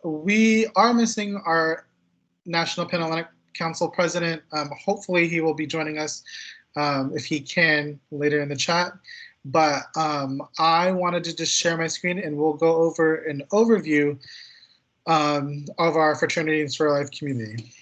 We are missing our National Panhellenic Council president. Hopefully he will be joining us if he can later in the chat. But I wanted to just share my screen and we'll go over an overview of our fraternity and sorority life community.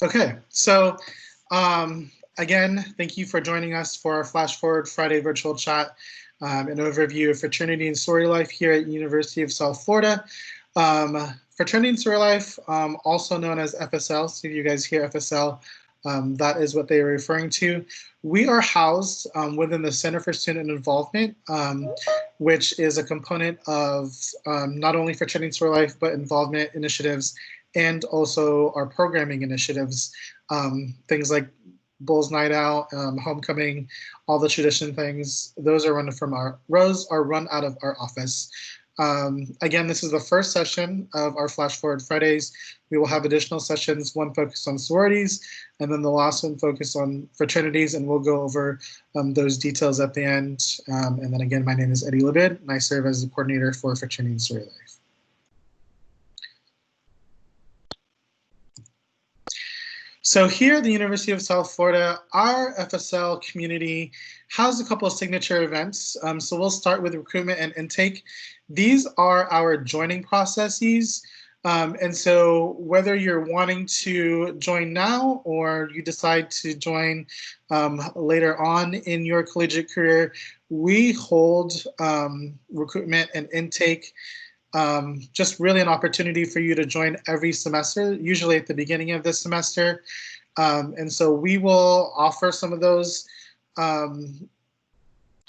Okay, so again, thank you for joining us for our Flash Forward Friday virtual chat, an overview of fraternity and sorority life here at University of South Florida. Fraternity and sorority life, also known as FSL, so if you guys hear FSL, that is what they are referring to. We are housed within the Center for Student Involvement, which is a component of not only fraternity and sorority life, but involvement initiatives and also our programming initiatives, things like Bulls Night Out, Homecoming, all the tradition things. Those are run out of our office. Again, this is the first session of our Flash Forward Fridays. We will have additional sessions, one focused on sororities, and then the last one focused on fraternities, and we'll go over those details at the end. And then again, my name is Eddie Labid, and I serve as the coordinator for fraternity and sorority life. So here at the University of South Florida, our FSL community has a couple of signature events. So we'll start with recruitment and intake. These are our joining processes. And so whether you're wanting to join now or you decide to join later on in your collegiate career, we hold recruitment and intake, just really an opportunity for you to join every semester, usually at the beginning of the semester. And so we will offer some of those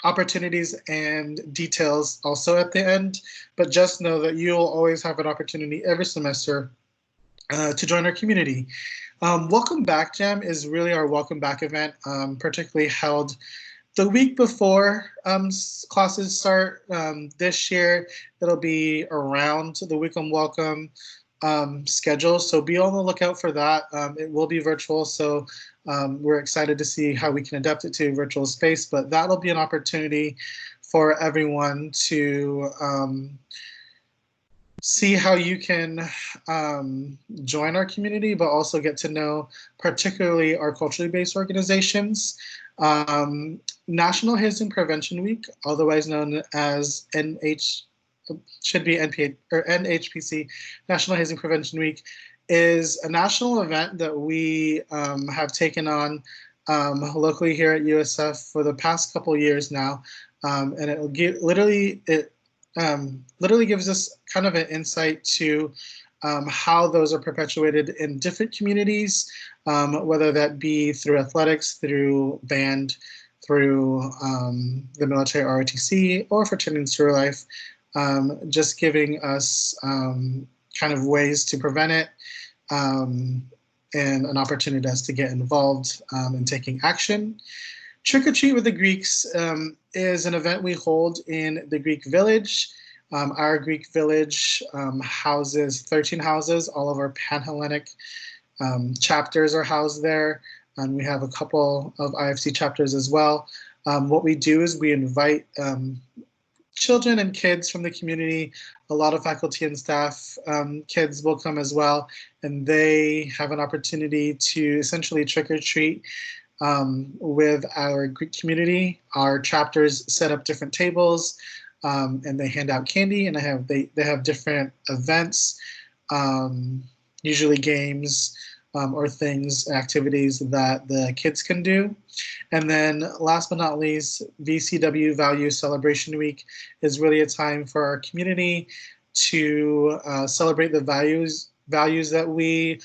opportunities and details also at the end, but just know that you'll always have an opportunity every semester to join our community. Welcome Back Jam is really our welcome back event, particularly held the week before classes start. This year, it'll be around the Weekend Welcome schedule, so be on the lookout for that. It will be virtual, so we're excited to see how we can adapt it to a virtual space, but that'll be an opportunity for everyone to see how you can join our community, but also get to know particularly our culturally based organizations. National Hazing Prevention Week, otherwise known as NHPC, National Hazing Prevention Week, is a national event that we have taken on locally here at USF for the past couple years now, and it literally gives us kind of an insight to how those are perpetuated in different communities, whether that be through athletics, through band, through the military ROTC, or fraternity and sorority life, just giving us kind of ways to prevent it and an opportunity to get involved in taking action. Trick or Treat with the Greeks is an event we hold in the Greek Village. Our Greek Village houses 13 houses. All of our Panhellenic chapters are housed there, and we have a couple of IFC chapters as well. What we do is we invite children and kids from the community. A lot of faculty and staff, kids will come as well, and they have an opportunity to essentially trick or treat with our Greek community. Our chapters set up different tables, and they hand out candy, and they have different events, usually games or things, activities that the kids can do. And then last but not least, VCW Value Celebration Week is really a time for our community to celebrate the values that we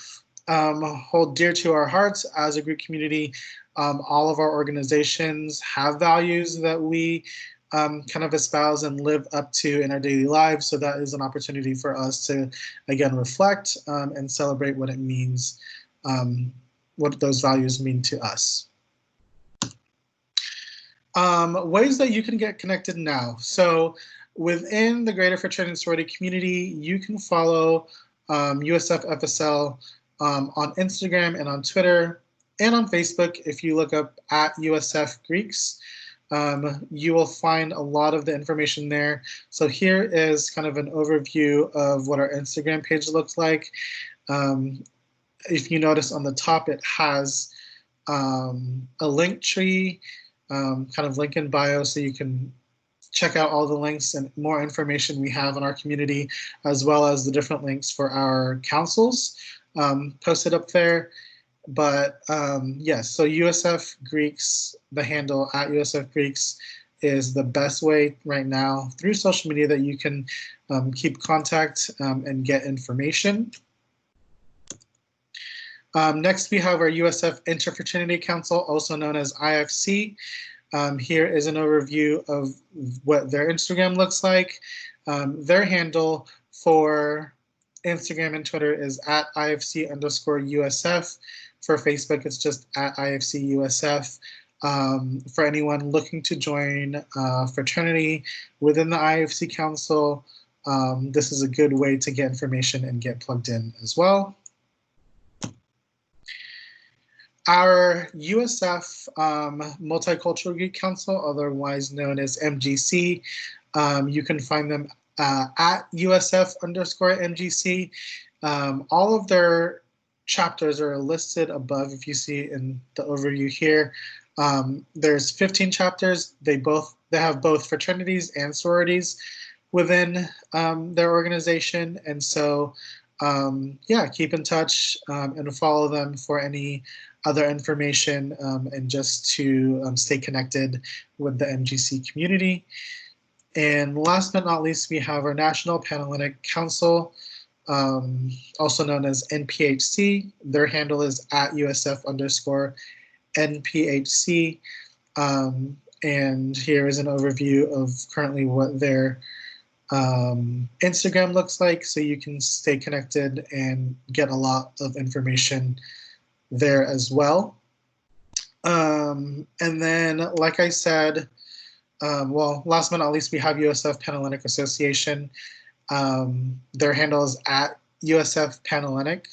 hold dear to our hearts as a Greek community. All of our organizations have values that we kind of espouse and live up to in our daily lives. So that is an opportunity for us to, again, reflect and celebrate what it means, what those values mean to us. Ways that you can get connected now. So within the greater fraternity and sorority community, you can follow USF Fsl on Instagram and on Twitter and on Facebook. If you look up at USF Greeks, you will find a lot of the information there. So here is kind of an overview of what our Instagram page looks like. If you notice on the top, it has a link tree, kind of link in bio, so you can check out all the links and more information we have on our community, as well as the different links for our councils posted up there. But yes, so USF Greeks, the handle at USF Greeks is the best way right now through social media that you can keep contact and get information. Next, we have our USF Interfraternity Council, also known as IFC. Here is an overview of what their Instagram looks like. Their handle for Instagram and Twitter is at IFC_USF. For Facebook, it's just at IFC USF. For anyone looking to join fraternity within the IFC Council, this is a good way to get information and get plugged in as well. Our USF Multicultural Greek Council, otherwise known as MGC, you can find them at USF_MGC. All of their chapters are listed above if you see in the overview here. There's 15 chapters. They have both fraternities and sororities within their organization. And so, yeah, keep in touch and follow them for any other information and just to stay connected with the MGC community. And last but not least, we have our National Catalytic Council, also known as NPHC. Their handle is at USF_NPHC. And here is an overview of currently what their Instagram looks like, so you can stay connected and get a lot of information there as well. And then, like I said, well, last but not least, we have Usf Catalytic Association. Their handle is at USF Catalytic.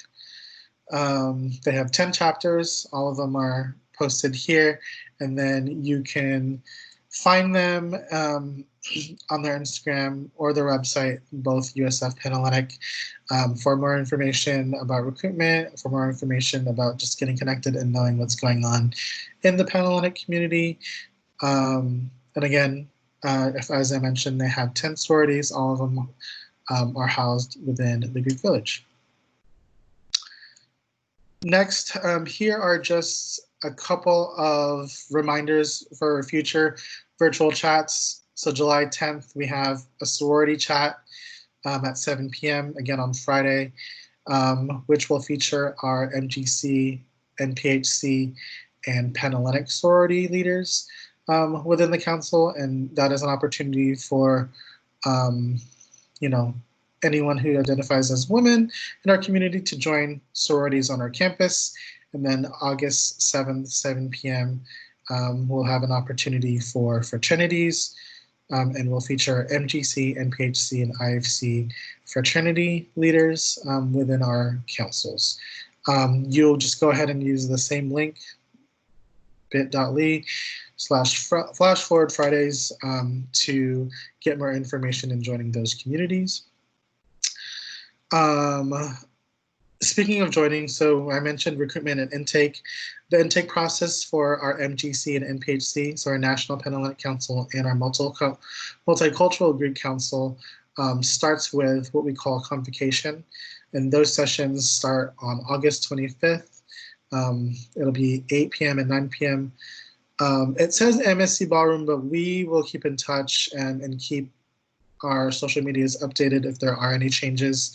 They have 10 chapters. All of them are posted here. And then you can find them on their Instagram or their website, both USF Catalytic, for more information about recruitment, for more information about just getting connected and knowing what's going on in the Catalytic community. And again, as I mentioned, they have 10 sororities. All of them are housed within the Greek village. Next, here are just a couple of reminders for future virtual chats. So July 10th, we have a sorority chat at 7 p.m. again on Friday, which will feature our MGC, NPHC, and Panhellenic sorority leaders within the council, and that is an opportunity for anyone who identifies as women in our community to join sororities on our campus. And then August 7th, 7 p.m., we'll have an opportunity for fraternities, and we'll feature MGC, NPHC, and IFC fraternity leaders within our councils. You'll just go ahead and use the same link, bit.ly/flash forward Fridays to get more information in joining those communities. Speaking of joining, so I mentioned recruitment and intake. The intake process for our MGC and NPHC, so our National Catalytic Council and our Multicultural Greek Council, starts with what we call convocation. And those sessions start on August 25th. It'll be 8 p.m. and 9 p.m. It says MSC Ballroom, but we will keep in touch and keep our social medias updated if there are any changes.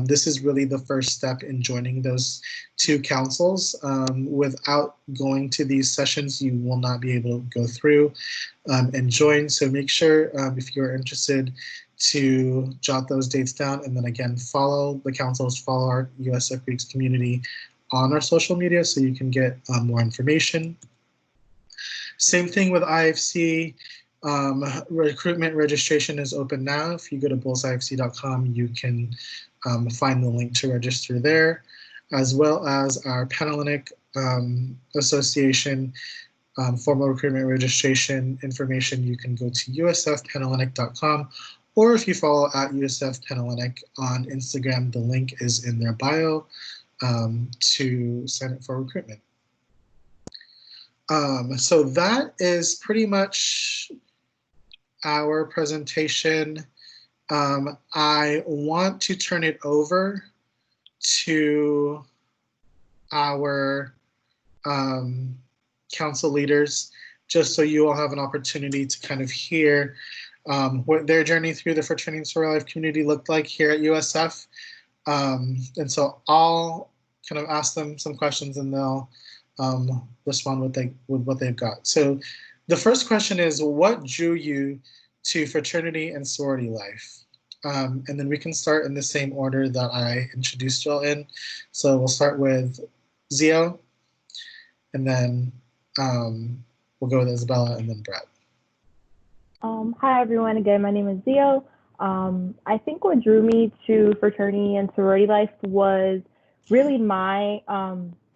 This is really the first step in joining those two councils. Without going to these sessions, you will not be able to go through and join. So make sure if you're interested to jot those dates down, and then again, follow the councils, follow our USF Greeks community on our social media so you can get more information. Same thing with IFC. Recruitment registration is open now. If you go to bullsifc.com, you can find the link to register there, as well as our Catalytic Association formal recruitment registration information. You can go to usfpanalytic.com, or if you follow at Usf Catalytic on Instagram, the link is in their bio to sign up for recruitment. So that is pretty much our presentation. I want to turn it over to our council leaders, just so you all have an opportunity to kind of hear what their journey through the fraternity and sorority life community looked like here at USF. And so I'll kind of ask them some questions and they'll respond with what they've got. So the first question is, what drew you to fraternity and sorority life? And then we can start in the same order that I introduced y'all in. So we'll start with Zio, and then we'll go with Isabella and then Brett. Hi everyone, again, my name is Zio. I think what drew me to fraternity and sorority life was really my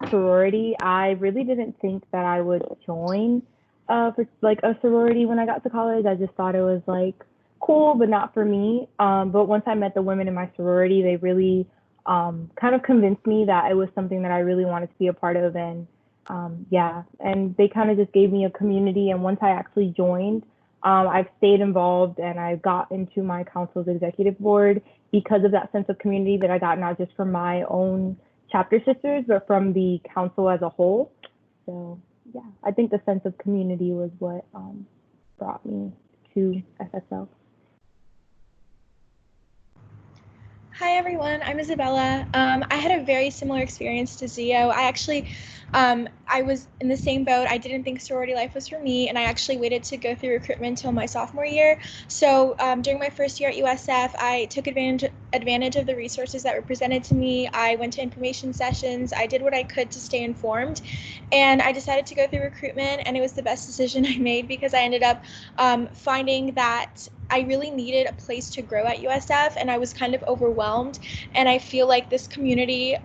sorority. I really didn't think that I would join for like a sorority when I got to college. I just thought it was like cool, but not for me. But once I met the women in my sorority, they really kind of convinced me that it was something that I really wanted to be a part of. And yeah, and they kind of just gave me a community. And once I actually joined, I've stayed involved and I got into my council's executive board because of that sense of community that I got, not just from my own chapter sisters, but from the council as a whole. So yeah, I think the sense of community was what brought me to FSL. Hi everyone, I'm Isabella. I had a very similar experience to Zio. I was in the same boat. I didn't think sorority life was for me, and I actually waited to go through recruitment until my sophomore year. So during my first year at USF, I took advantage of the resources that were presented to me. I went to information sessions. I did what I could to stay informed, and I decided to go through recruitment, and it was the best decision I made because I ended up finding that I really needed a place to grow at USF, and I was kind of overwhelmed. And I feel like this community,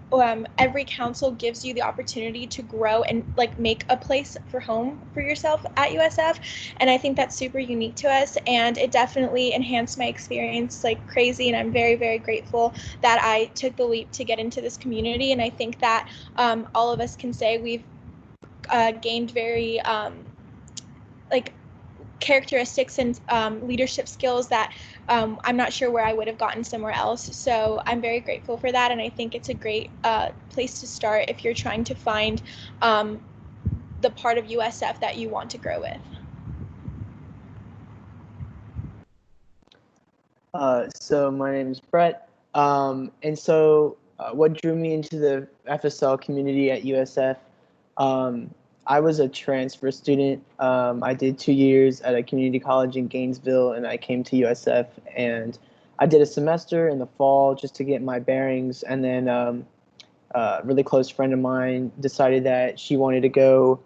every council gives you the opportunity to grow and like make a place for home for yourself at USF. And I think that's super unique to us, and it definitely enhanced my experience like crazy. And I'm very, very grateful that I took the leap to get into this community. And I think that all of us can say we've gained very like characteristics and leadership skills that I'm not sure where I would have gotten somewhere else. So I'm very grateful for that, and I think it's a great place to start if you're trying to find the part of USF that you want to grow with. So my name is Brett, and so what drew me into the FSL community at USF, I was a transfer student. I did 2 years at a community college in Gainesville, and I came to USF, and I did a semester in the fall just to get my bearings, and then a really close friend of mine decided that she wanted to go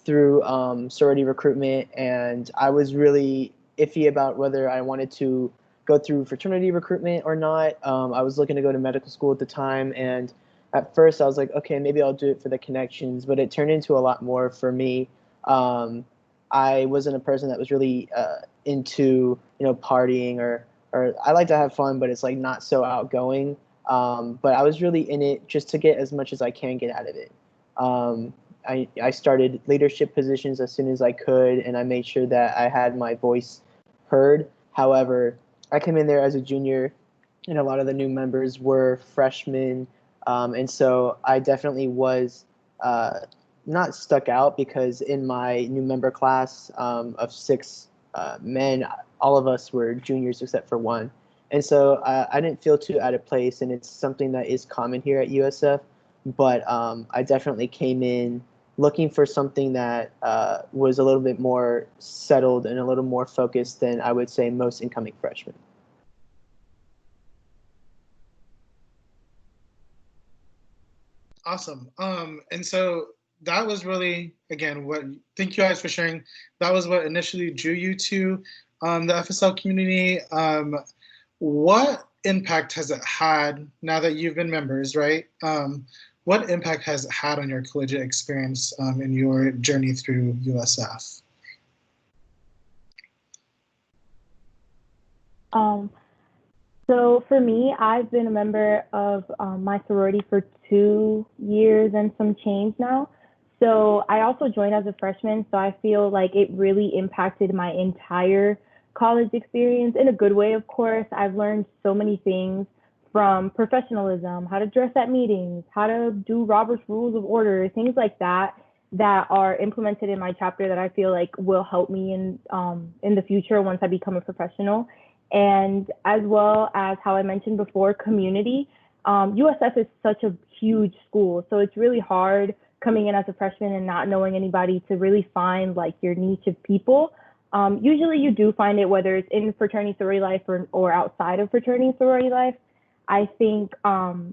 through sorority recruitment, and I was really iffy about whether I wanted to go through fraternity recruitment or not. I was looking to go to medical school at the time, and at first I was like, okay, maybe I'll do it for the connections, but it turned into a lot more for me. I wasn't a person that was really into, partying or I like to have fun, but it's like not so outgoing. But I was really in it just to get as much as I can get out of it. I started leadership positions as soon as I could, and I made sure that I had my voice heard. However, I came in there as a junior, and a lot of the new members were freshmen. And so I definitely was not stuck out, because in my new member class of 6 men, all of us were juniors except for one. And so I didn't feel too out of place, and it's something that is common here at USF. But I definitely came in looking for something that was a little bit more settled and a little more focused than I would say most incoming freshmen. Awesome. And so that was really, again, thank you guys for sharing. That was what initially drew you to the FSL community. What impact has it had now that you've been members, right? What impact has it had on your collegiate experience in your journey through USF? So for me, I've been a member of my sorority for 2 years and some change now. So I also joined as a freshman, so I feel like it really impacted my entire college experience in a good way, of course. I've learned so many things from professionalism, how to dress at meetings, how to do Robert's Rules of Order, things like that that are implemented in my chapter that I feel like will help me in the future once I become a professional. And as well as how I mentioned before, community. USF is such a huge school, so it's really hard coming in as a freshman and not knowing anybody to really find like your niche of people. Usually you do find it whether it's in fraternity sorority life or outside of fraternity sorority life. I think FSL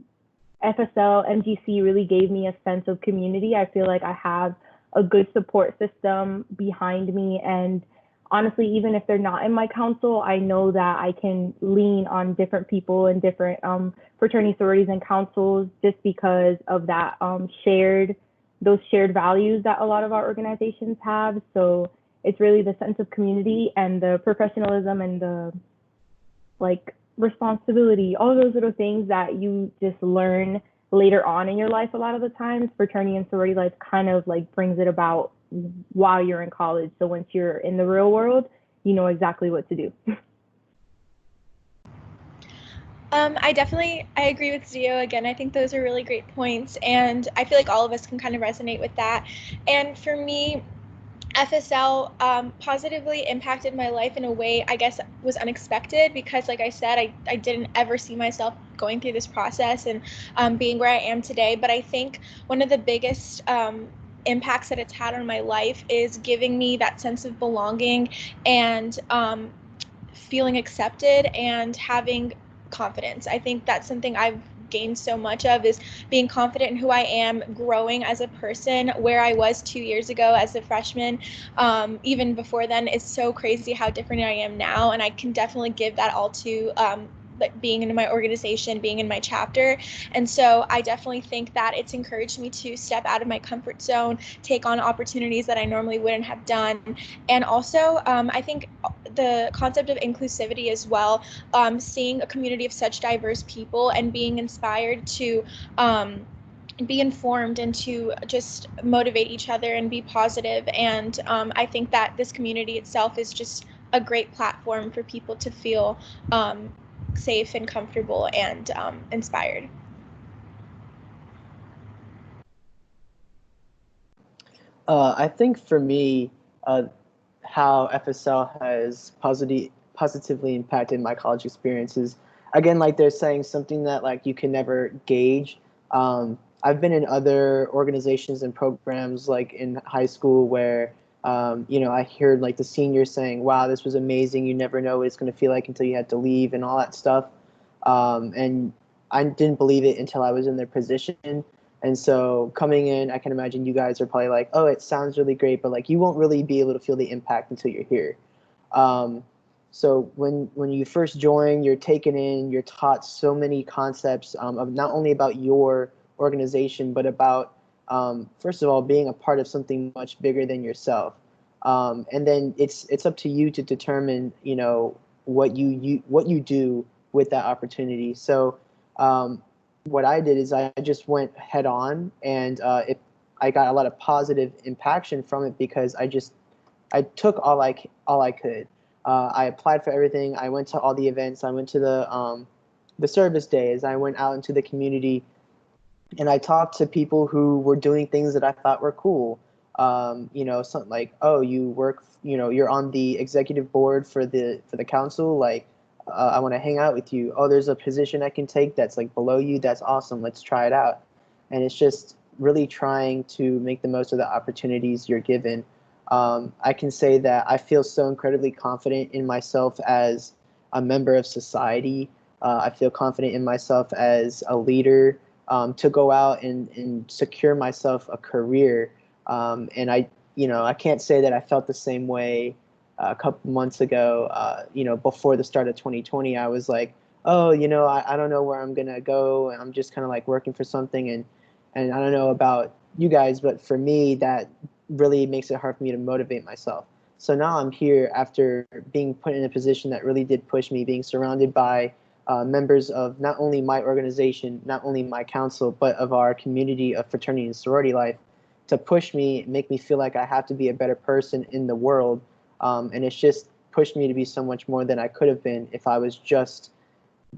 MGC really gave me a sense of community. I feel like I have a good support system behind me, and honestly, even if they're not in my council, I know that I can lean on different people and different fraternity sororities and councils just because of that those shared values that a lot of our organizations have. So it's really the sense of community and the professionalism and the like responsibility, all those little things that you just learn later on in your life. A lot of the times, fraternity and sorority life kind of like brings it about while you're in college. So once you're in the real world, you know exactly what to do. I agree with Zio. Again, I think those are really great points, and I feel like all of us can kind of resonate with that. And for me, FSL positively impacted my life in a way I guess was unexpected, because like I said, I didn't ever see myself going through this process and being where I am today. But I think one of the biggest impacts that it's had on my life is giving me that sense of belonging and feeling accepted and having confidence. I think that's something I've gained so much of, is being confident in who I am, growing as a person. Where I was 2 years ago as a freshman, even before then, is so crazy how different I am now, and I can definitely give that all to like being in my organization, being in my chapter. And so I definitely think that it's encouraged me to step out of my comfort zone, take on opportunities that I normally wouldn't have done. And also, I think the concept of inclusivity as well, seeing a community of such diverse people and being inspired to be informed and to just motivate each other and be positive. And I think that this community itself is just a great platform for people to feel safe and comfortable and inspired. I think for me, how FSL has positively impacted my college experiences, again, like they're saying, something that like you can never gauge. I've been in other organizations and programs like in high school where I heard like the seniors saying, wow, this was amazing, you never know what it's going to feel like until you had to leave and all that stuff. And I didn't believe it until I was in their position. And so coming in, I can imagine you guys are probably like, oh, it sounds really great, but like you won't really be able to feel the impact until you're here. So when you first join, you're taken in, you're taught so many concepts of not only about your organization, but about, first of all, being a part of something much bigger than yourself. And then it's up to you to determine, what you do with that opportunity. So what I did is I just went head on, and I got a lot of positive impaction from it because I took all I could. I applied for everything. I went to all the events. I went to the service days. I went out into the community, and I talked to people who were doing things that I thought were cool. Something like, oh, you work, you're on the executive board for the council. Like, I want to hang out with you. Oh, there's a position I can take that's like below you. That's awesome. Let's try it out. And it's just really trying to make the most of the opportunities you're given. I can say that I feel so incredibly confident in myself as a member of society. I feel confident in myself as a leader, to go out and secure myself a career. And I can't say that I felt the same way a couple months ago. Before the start of 2020, I was like, oh, I don't know where I'm gonna go. I'm just kind of like working for something, and I don't know about you guys, but for me, that really makes it hard for me to motivate myself. So now I'm here after being put in a position that really did push me, being surrounded by members of not only my organization, not only my council, but of our community of fraternity and sorority life, to push me, make me feel like I have to be a better person in the world. And it's just pushed me to be so much more than I could have been if I was just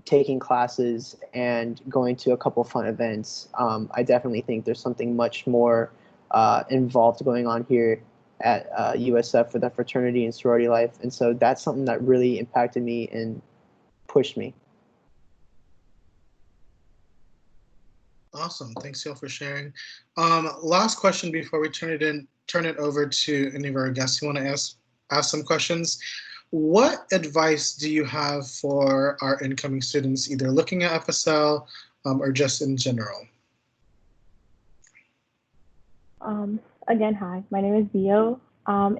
taking classes and going to a couple fun events. I definitely think there's something much more involved going on here at USF for the fraternity and sorority life. And so that's something that really impacted me and pushed me. Awesome. Thanks, y'all, for sharing. Last question before we turn it over to any of our guests who want to ask some questions. What advice do you have for our incoming students, either looking at FSL or just in general? Again, hi, my name is Zio.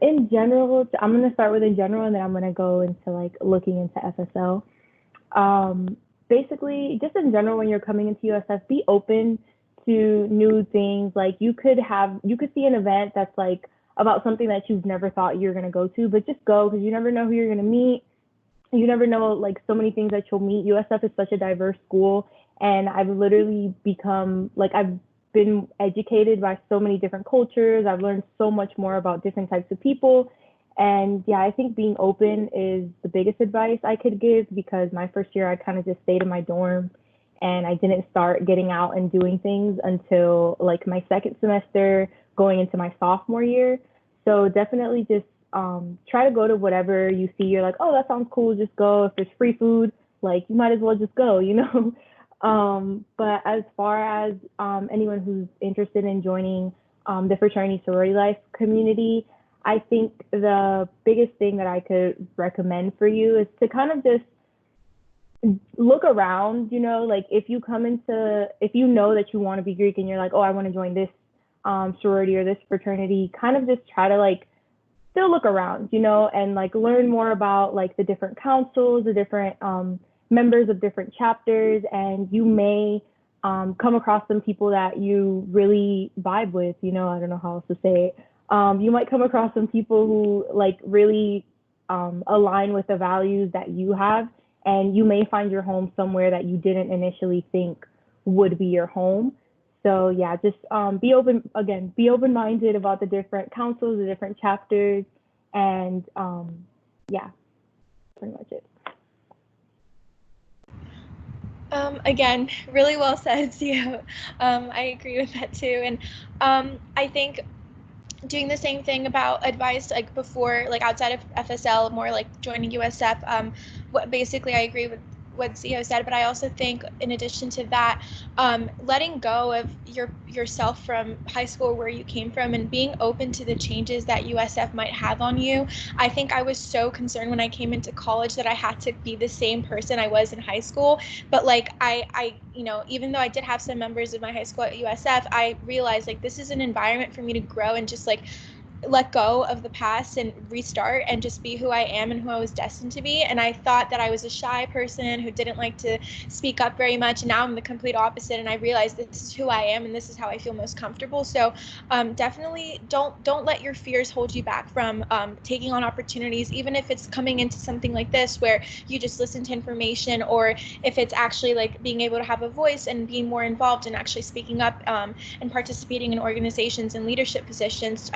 In general, I'm going to start with in general, and then I'm going to go into like looking into FSL. Basically, just in general, when you're coming into USF, be open to new things. Like you could see an event that's like about something that you've never thought you're going to go to, but just go, because you never know who you're going to meet. You never know, like, so many things that you'll meet. USF is such a diverse school, and I've literally become, like, I've been educated by so many different cultures. I've learned so much more about different types of people. And yeah, I think being open is the biggest advice I could give, because my first year I kind of just stayed in my dorm and I didn't start getting out and doing things until like my second semester going into my sophomore year. So definitely just try to go to whatever you see. You're like, oh, that sounds cool. Just go. If there's free food, like you might as well just go, you know? But as far as anyone who's interested in joining the fraternity sorority life community, I think the biggest thing that I could recommend for you is to kind of just look around, you know, like if you know that you want to be Greek and you're like, oh, I want to join this sorority or this fraternity, kind of just try to like still look around, you know, and like learn more about like the different councils, the different members of different chapters, and you may come across some people that you really vibe with, you know, I don't know how else to say it. You might come across some people who like really align with the values that you have, and you may find your home somewhere that you didn't initially think would be your home. So yeah, just be open-minded about the different councils, the different chapters, and yeah, pretty much it. Again, really well said, Zio. I agree with that too. And I think doing the same thing about advice like before, like outside of FSL, more like joining USF, what basically I agree with what Zio said, but I also think in addition to that, letting go of yourself from high school, where you came from, and being open to the changes that USF might have on you. I think I was so concerned when I came into college that I had to be the same person I was in high school, but like I you know, even though I did have some members of my high school at USF, I realized like this is an environment for me to grow and just like let go of the past and restart and just be who I am and who I was destined to be. And I thought that I was a shy person who didn't like to speak up very much. And now I'm the complete opposite. And I realized this is who I am and this is how I feel most comfortable. So definitely don't let your fears hold you back from taking on opportunities, even if it's coming into something like this where you just listen to information, or if it's actually like being able to have a voice and being more involved and actually speaking up and participating in organizations and leadership positions.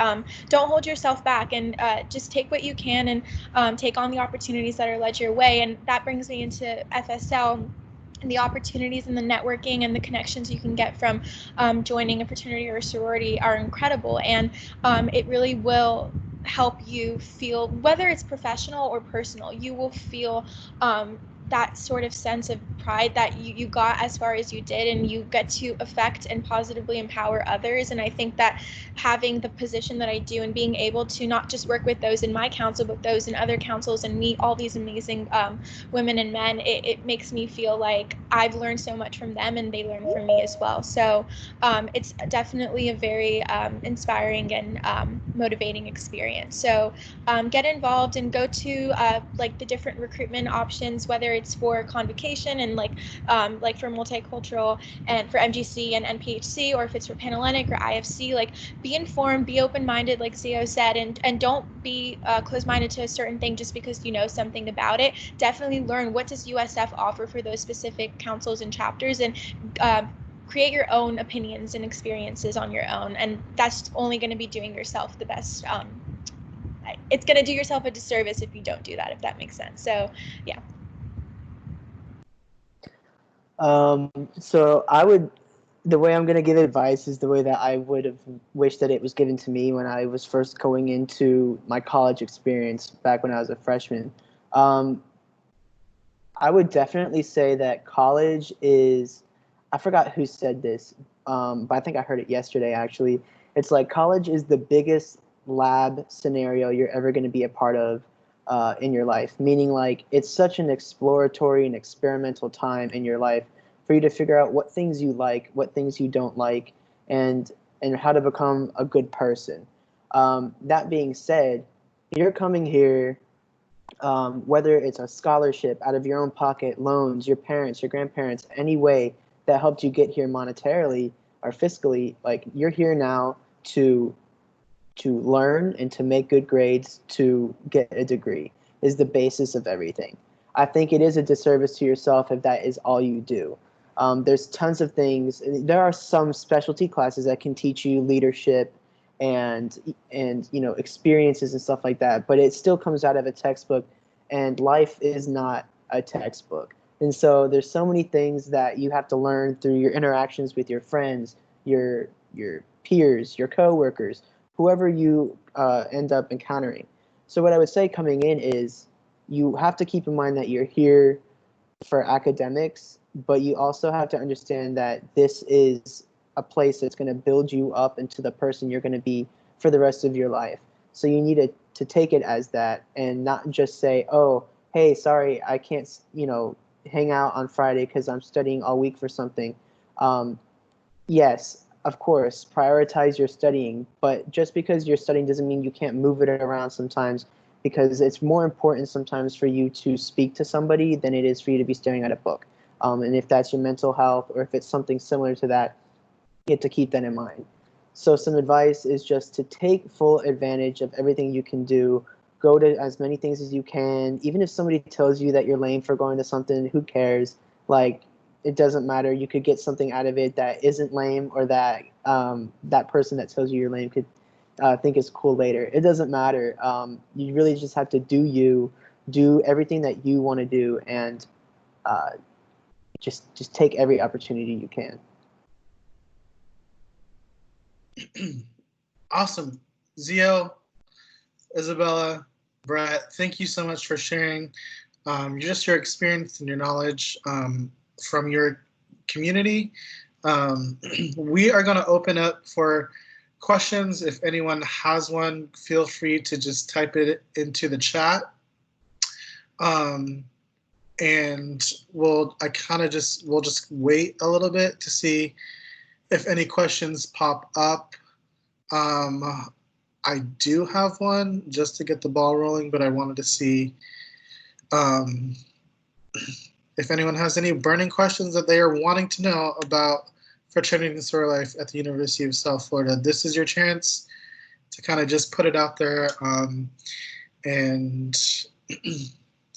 Don't hold yourself back, and just take what you can and take on the opportunities that are led your way. And that brings me into FSL. And the opportunities and the networking and the connections you can get from joining a fraternity or a sorority are incredible, and it really will help you feel, whether it's professional or personal, you will feel that sort of sense of pride that you got as far as you did, and you get to affect and positively empower others. And I think that having the position that I do and being able to not just work with those in my council, but those in other councils and meet all these amazing women and men, it makes me feel like I've learned so much from them and they learn from me as well. So it's definitely a very inspiring and motivating experience. So get involved and go to like the different recruitment options, whether it's for convocation and like for multicultural and for MGC and NPHC, or if it's for Panhellenic or IFC. Like, be informed, be open-minded, like Zio said, and don't be closed-minded to a certain thing just because you know something about it. Definitely learn, what does USF offer for those specific councils and chapters, and create your own opinions and experiences on your own. And that's only going to be doing yourself the best. It's going to do yourself a disservice if you don't do that, if that makes sense. So yeah. So the way I'm going to give advice is the way that I would have wished that it was given to me when I was first going into my college experience back when I was a freshman. I would definitely say that college is, I forgot who said this, but I think I heard it yesterday actually. It's like college is the biggest lab scenario you're ever going to be a part of in your life, meaning like it's such an exploratory and experimental time in your life for you to figure out what things you like, what things you don't like, and how to become a good person. That being said, you're coming here, whether it's a scholarship out of your own pocket, loans, your parents, your grandparents, any way that helped you get here monetarily or fiscally, like you're here now to learn and to make good grades, to get a degree is the basis of everything. I think it is a disservice to yourself if that is all you do. There's tons of things. There are some specialty classes that can teach you leadership and you know, experiences and stuff like that, but it still comes out of a textbook, and life is not a textbook. And so there's so many things that you have to learn through your interactions with your friends, your peers, your coworkers, whoever you end up encountering. So what I would say coming in is you have to keep in mind that you're here for academics, but you also have to understand that this is a place that's going to build you up into the person you're going to be for the rest of your life. So you need to take it as that, and not just say, oh, hey, sorry, I can't, you know, hang out on Friday because I'm studying all week for something. Yes, of course, prioritize your studying, but just because you're studying doesn't mean you can't move it around sometimes, because it's more important sometimes for you to speak to somebody than it is for you to be staring at a book. And if that's your mental health, or if it's something similar to that, you have to keep that in mind. So some advice is just to take full advantage of everything you can do. Go to as many things as you can. Even if somebody tells you that you're lame for going to something, who cares? Like, it doesn't matter. You could get something out of it that isn't lame, or that that person that tells you you're lame could think is cool later. It doesn't matter. You really just have to do everything that you want to do, and just take every opportunity you can. Awesome. Zio, Isabella, Brett, thank you so much for sharing just your experience and your knowledge from your community. We are going to open up for questions. If anyone has one, feel free to just type it into the chat. And we'll just wait a little bit to see if any questions pop up. I do have one just to get the ball rolling, but I wanted to see if anyone has any burning questions that they are wanting to know about fraternity and sorority life at the University of South Florida. This is your chance to kind of just put it out there and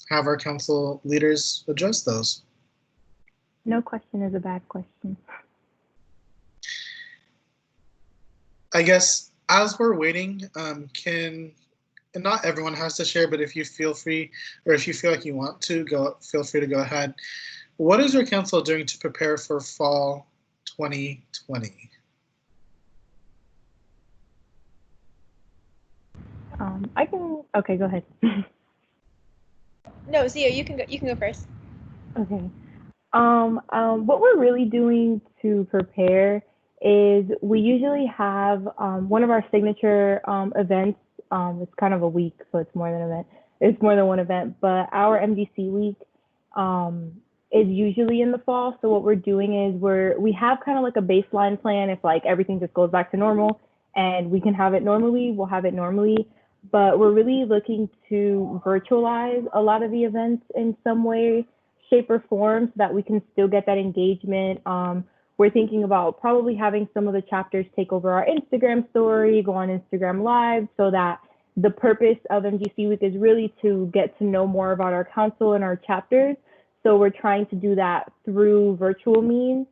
have our council leaders address those. No question is a bad question. I guess as we're waiting, and not everyone has to share, but if you feel free, or if you feel like you want to feel free to go ahead. What is your council doing to prepare for fall 2020? Okay, go ahead. No, Zio, you can go first. Okay. What we're really doing to prepare is we usually have one of our signature events. It's kind of a week, so it's more than an event. It's more than one event, but our MDC week um, is usually in the fall. So what we're doing is we have kind of like a baseline plan. If like everything just goes back to normal and we can have it normally, we'll have it normally. But we're really looking to virtualize a lot of the events in some way, shape, or form so that we can still get that engagement. We're thinking about probably having some of the chapters take over our Instagram story, go on Instagram Live, so that the purpose of MGC Week is really to get to know more about our council and our chapters. So we're trying to do that through virtual means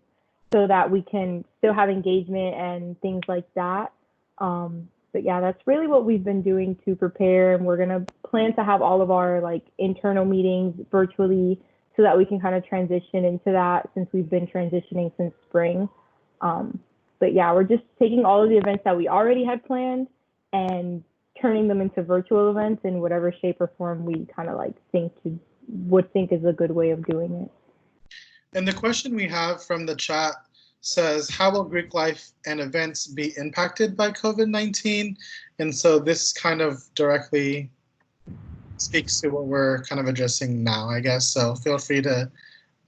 so that we can still have engagement and things like that. But yeah, that's really what we've been doing to prepare, and we're gonna plan to have all of our like internal meetings virtually so that we can kind of transition into that since we've been transitioning since spring. But yeah, we're just taking all of the events that we already had planned and turning them into virtual events in whatever shape or form we kind of like would think is a good way of doing it. And the question we have from the chat says, how will Greek life and events be impacted by COVID-19? And so this kind of directly speaks to what we're kind of addressing now, I guess. So feel free to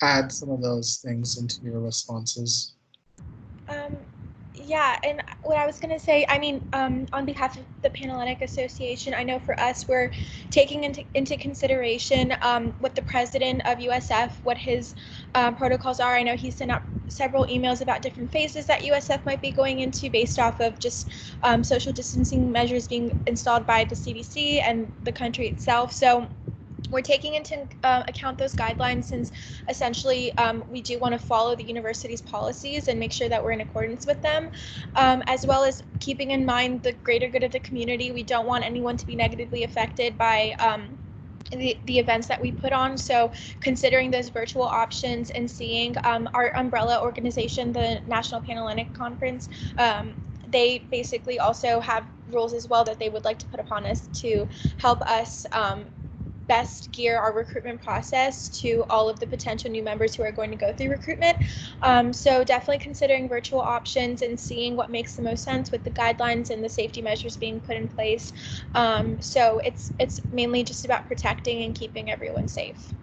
add some of those things into your responses. Yeah, and what I was going to say, I mean, on behalf of the Panhellenic Association, I know for us, we're taking into consideration what the president of USF, what his protocols are. I know he sent out several emails about different phases that USF might be going into based off of just social distancing measures being installed by the CDC and the country itself. So we're taking into account those guidelines since essentially we do want to follow the university's policies and make sure that we're in accordance with them, as well as keeping in mind the greater good of the community. We don't want anyone to be negatively affected by the events that we put on. So considering those virtual options and seeing our umbrella organization, the National Panhellenic Conference, they basically also have rules as well that they would like to put upon us to help us best gear our recruitment process to all of the potential new members who are going to go through recruitment. So definitely considering virtual options and seeing what makes the most sense with the guidelines and the safety measures being put in place. So it's mainly just about protecting and keeping everyone safe.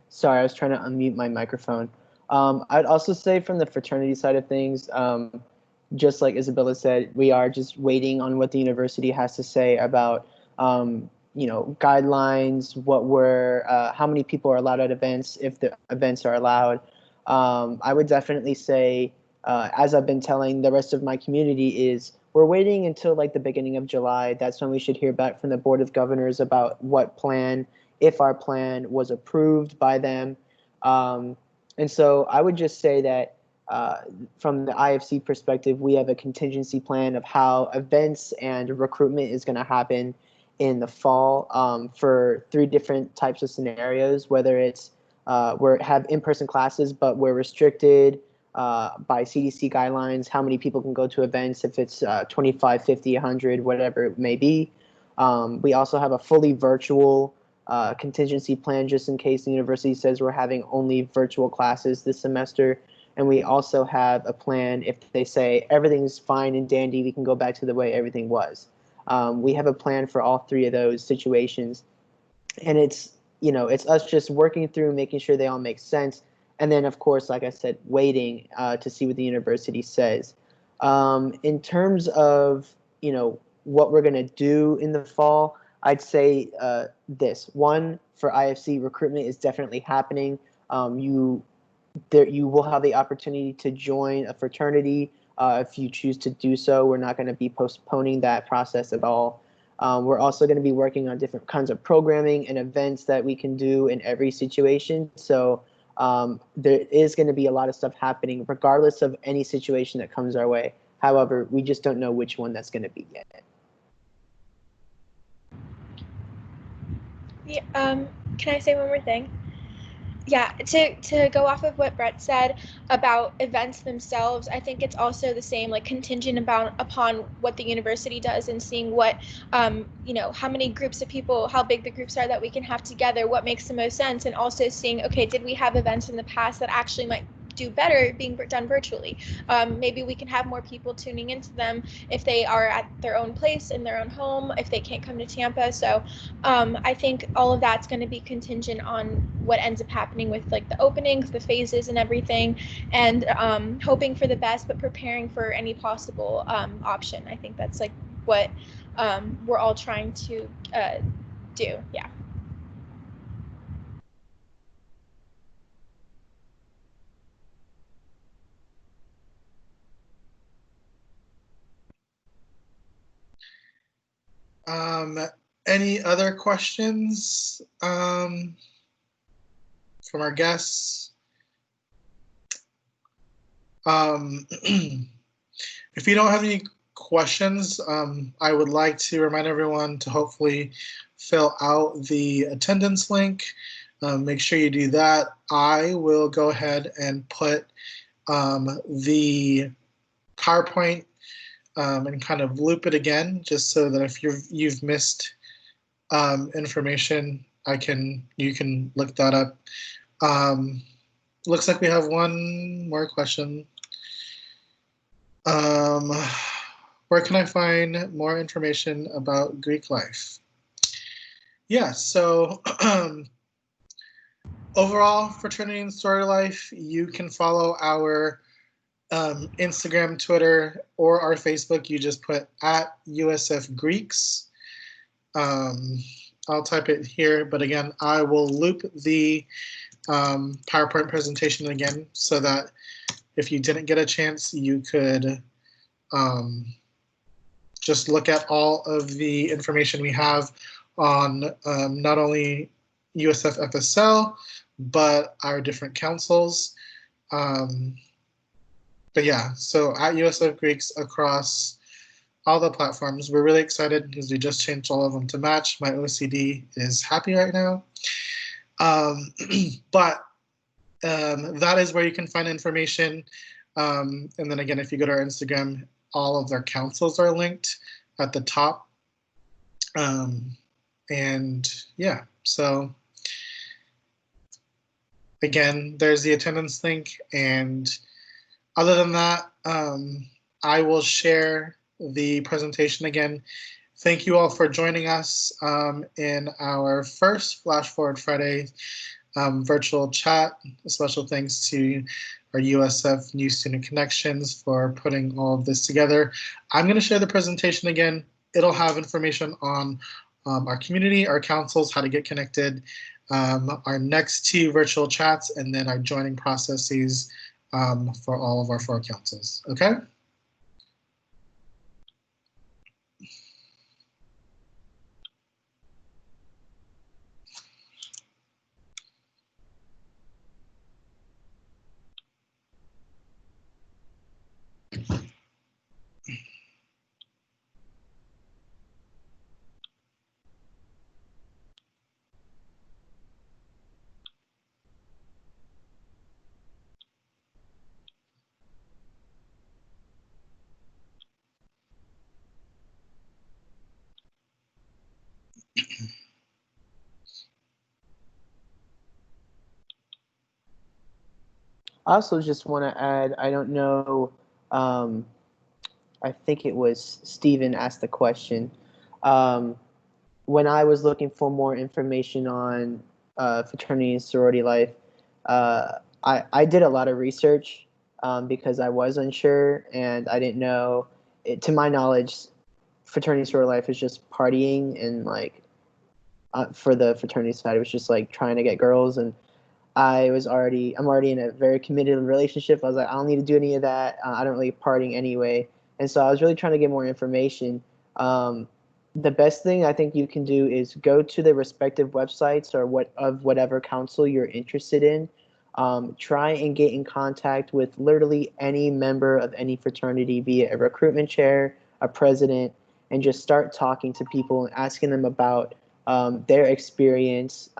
Sorry, I was trying to unmute my microphone. I'd also say from the fraternity side of things, just like Isabella said, we are just waiting on what the university has to say about, guidelines, how many people are allowed at events, if the events are allowed. I would definitely say, as I've been telling the rest of my community, is we're waiting until like the beginning of July. That's when we should hear back from the Board of Governors about what plan, if our plan was approved by them. And so I would just say that from the IFC perspective, we have a contingency plan of how events and recruitment is going to happen in the fall for 3 different types of scenarios, whether it's we have in-person classes, but we're restricted by CDC guidelines, how many people can go to events, if it's 25, 50, 100, whatever it may be. We also have a fully virtual contingency plan just in case the university says we're having only virtual classes this semester. And we also have a plan if they say everything's fine and dandy, we can go back to the way everything was. We have a plan for all 3 of those situations. And it's us just working through, making sure they all make sense. And then, of course, like I said, waiting to see what the university says. In terms of, what we're going to do in the fall, I'd say this. One, for IFC, recruitment is definitely happening. You will have the opportunity to join a fraternity if you choose to do so. We're not going to be postponing that process at all. We're also going to be working on different kinds of programming and events that we can do in every situation. So there is going to be a lot of stuff happening regardless of any situation that comes our way. However, we just don't know which one that's going to be yet. Yeah, can I say one more thing? Yeah, to go off of what Brett said about events themselves, I think it's also the same, like contingent upon what the university does and seeing what, how many groups of people, how big the groups are that we can have together, what makes the most sense, and also seeing, okay, did we have events in the past that actually might do better being done virtually? Maybe we can have more people tuning into them if they are at their own place in their own home, if they can't come to Tampa. So I think all of that's going to be contingent on what ends up happening with like the openings, the phases, and everything, and hoping for the best, but preparing for any possible option. I think that's like what we're all trying to do. Yeah. Any other questions from our guests? If you don't have any questions, I would like to remind everyone to hopefully fill out the attendance link. Make sure you do that. I will go ahead and put the PowerPoint and kind of loop it again, just so that if you've missed information, you can look that up. Looks like we have one more question. Where can I find more information about Greek life? Yeah, so overall, fraternity and sorority life, you can follow our Instagram, Twitter, or our Facebook. You just put @USF Greeks. I'll type it here, but again, I will loop the PowerPoint presentation again so that if you didn't get a chance, you could just look at all of the information we have on not only USF FSL, but our different councils. But yeah, so @USF Greeks across all the platforms. We're really excited because we just changed all of them to match. My OCD is happy right now. But that is where you can find information. And then again, if you go to our Instagram, all of their councils are linked at the top. And yeah, so again, there's the attendance link. And other than that, I will share the presentation again. Thank you all for joining us in our first Flash Forward Friday virtual chat. A special thanks to our USF New Student Connections for putting all of this together. I'm going to share the presentation again. It'll have information on our community, our councils, how to get connected, our next 2 virtual chats, and then our joining processes for all of our 4 councils. Okay? I also just want to add, I don't know, I think it was Steven asked the question. When I was looking for more information on fraternity and sorority life, I did a lot of research because I was unsure and I didn't know. To my knowledge, fraternity and sorority life is just partying and like for the fraternity side, it was just like trying to get girls, and I'm already in a very committed relationship. I was like, I don't need to do any of that. I don't really partying anyway. And so I was really trying to get more information. The best thing I think you can do is go to the respective websites or whatever council you're interested in. Try and get in contact with literally any member of any fraternity, be it a recruitment chair, a president, and just start talking to people and asking them about their experience.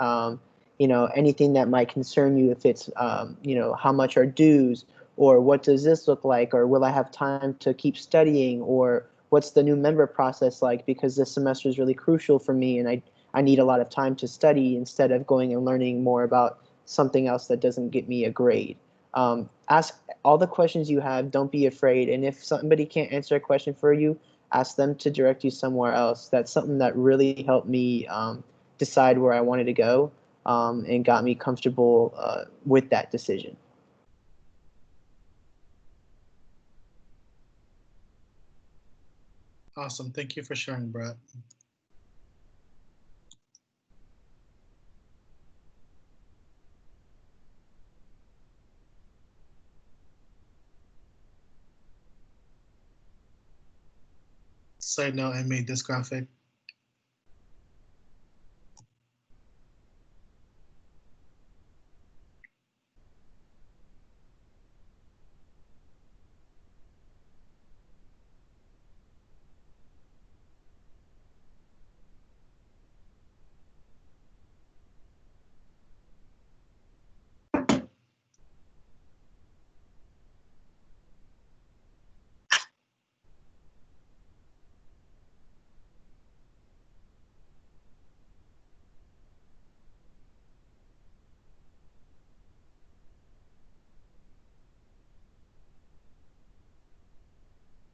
anything that might concern you, if it's, how much are dues, or what does this look like, or will I have time to keep studying, or what's the new member process like, because this semester is really crucial for me and I need a lot of time to study instead of going and learning more about something else that doesn't get me a grade. Ask all the questions you have, don't be afraid, and if somebody can't answer a question for you, ask them to direct you somewhere else. That's something that really helped me decide where I wanted to go, and got me comfortable with that decision. Awesome. Thank you for sharing, Brett. Side note, I made this graphic.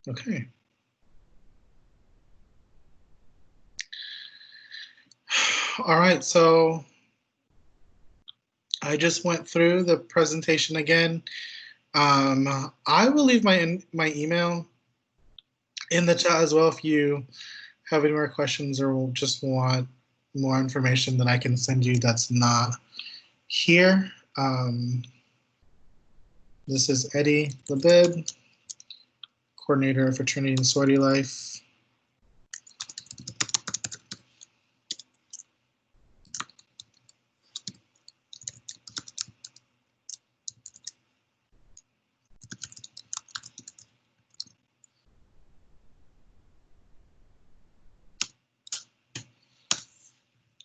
Okay. All right, so I just went through the presentation again. I will leave my email in the chat as well if you have any more questions or just want more information that I can send you that's not here. This is Eddie Labib, coordinator of Fraternity and Sorority Life.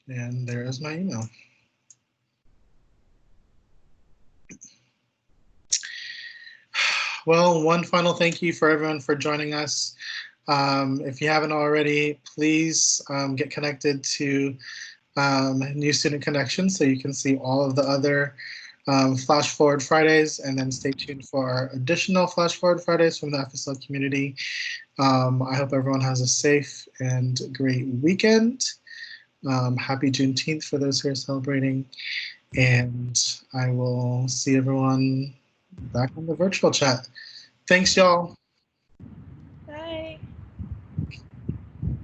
And there is my email. Well, one final thank you for everyone for joining us. If you haven't already, please get connected to New Student Connections so you can see all of the other Flash Forward Fridays, and then stay tuned for our additional Flash Forward Fridays from the Fsl community. I hope everyone has a safe and great weekend. Happy Juneteenth for those who are celebrating, and I will see everyone back on the virtual chat. Thanks, y'all.